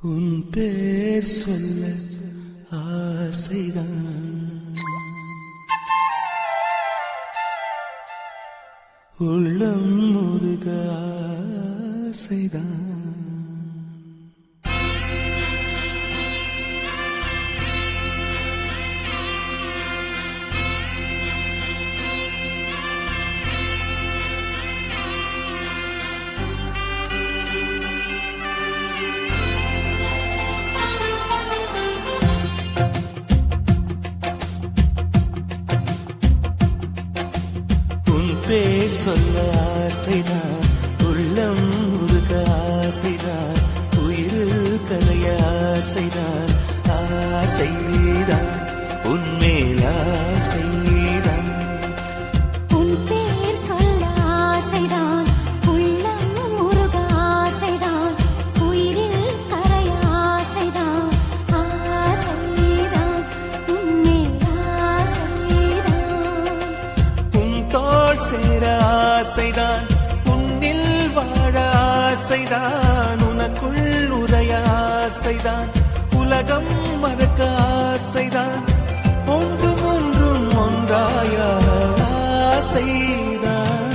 உன் பேர் சொல்ல ஆசைதான், உள்ளம் முருக ஆசைதான். பேர் சொல்ல ஆசைதான், உள்ளம் முருக ஆசைதான், உயிரில் கலைய ஆசைதான், ஆசைதான் உன்மேல் ஆசைதான். உன் பேர் சொல்ல ஆசைதான், உள்ளம் முருக ஆசைதான், உயிரில் கலைய ஆசைதான், ஆசைதான் உன்மேல் ஆசைதான். உன் தோள் சேர ஆசைதான், உன்னில் வாழ ஆசைதான், உனக்குள் உதய ஆசைதான், உலகம் மறக்க ஆசைதான், ஒன்றும் ஒன்றும் ஒன்றாய ஆசைதான்.